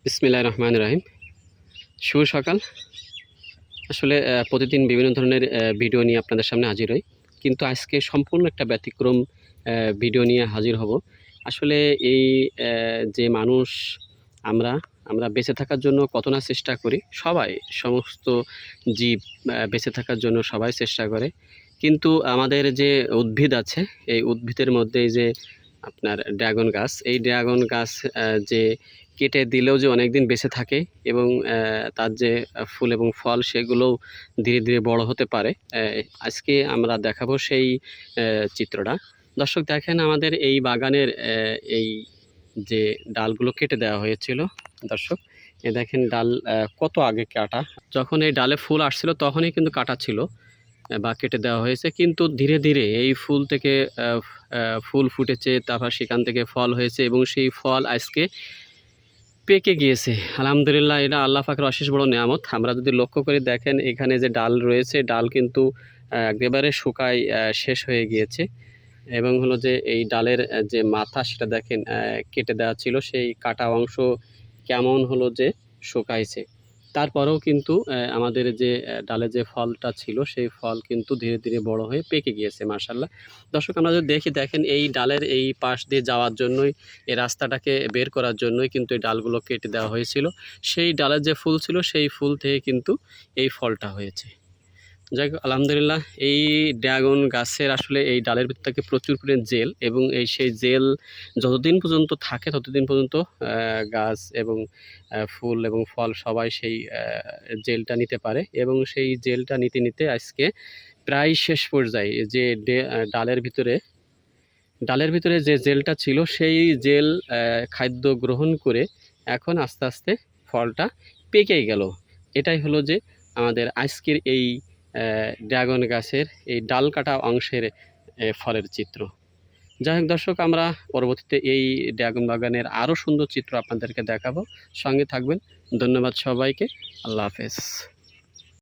বিসমিল্লাহির রহমানির রহিম। শুভ সকাল। আসলে প্রতিদিন বিভিন্ন ধরনের ভিডিও নিয়ে আপনাদের সামনে হাজির হই। কিন্তু আজকে সম্পূর্ণ একটা ব্যতিক্রম ভিডিও নিয়ে হাজির হব। আসলে এই যে মানুষ আমরা, আমরা বেঁচে থাকার জন্য কত না চেষ্টা করি। সবাই, সমস্ত জীব বেঁচে থাকার জন্য সবাই চেষ্টা করে। কিন্তু আমাদের যে উদ্ভিদ আছে, এই উদ্ভিদের মধ্যে এই যে আপনার ড্রাগন গাছ, এই ড্রাগন গাছ যে কেটে দিলেও যে অনেকদিন বেঁচে থাকে এবং তার যে ফুল এবং ফল সেগুলোও ধীরে ধীরে বড় হতে পারে। আজকে আমরা দেখাবো সেই চিত্রটা। দর্শক দেখেন, আমাদের এই বাগানের এই যে ডালগুলো কেটে দেওয়া হয়েছিল, দর্শক এ দেখেন ডাল কত আগে কাটা। যখন এই ডালে ফুল আসছিল তখনই কিন্তু কাটা ছিল বা কেটে দেওয়া হয়েছে, কিন্তু ধীরে ধীরে এই ফুল থেকে ফুল ফুটেছে, তারপর সেখান থেকে ফল হয়েছে এবং সেই ফল আজকে পেকে গিয়েছে। আলহামদুলিল্লাহ, এটা আল্লাহ পাকের অশেষ বড় নেয়ামত। আমরা যদি লক্ষ্য করে দেখেন, এখানে যে ডাল রয়েছে, ডাল কিন্তু একেবারে শুকায় শেষ হয়ে গিয়েছে এবং হলো যে এই ডালের যে মাথা সেটা দেখেন কেটে দেওয়া ছিল, সেই কাটা অংশ কেমন হলো যে শুকাইছে। তারপরেও কিন্তু আমাদের যে ডালে যে ফলটা ছিল সেই ফল কিন্তু ধীরে ধীরে বড় হয়ে পেকে গিয়েছে মাশাআল্লাহ। দর্শক আমরা যদি দেখেন এই ডালের এই পাশ দিয়ে যাওয়ার জন্যই, এই রাস্তাটাকে বের করার জন্যই কিন্তু এই ডালগুলো কেটে দেওয়া হয়েছিল। সেই ডালের যে ফুল ছিল সেই ফুল থেকে কিন্তু এই ফলটা হয়েছে। যাই হোক, আলহামদুলিল্লাহ, এই ড্রাগন গাছের আসলে এই ডালের ভিতর থেকে প্রচুর পরিমাণ জেল, এবং সেই জেল যতদিন পর্যন্ত থাকে ততদিন পর্যন্ত গাছ এবং ফুল এবং ফল সবাই সেই জেলটা নিতে পারে, এবং সেই জেলটা নিতে নিতে আজকে প্রায় শেষ পর্যায়ে যে ডালের ভিতরে যে জেলটা ছিল সেই জেল খাদ্য গ্রহণ করে এখন আস্তে আস্তে ফলটা পেকে গেল। এটাই হলো যে আমাদের আজকের এই ড্রাগন গাছের এই ডাল কাটা অংশের ফলের চিত্র। যাই হোক দর্শক, আমরা পরবর্তীতে এই ড্রাগন বাগানের আরও সুন্দর চিত্র আপনাদেরকে দেখাবো। সঙ্গে থাকবেন। ধন্যবাদ সবাইকে। আল্লাহ হাফেজ।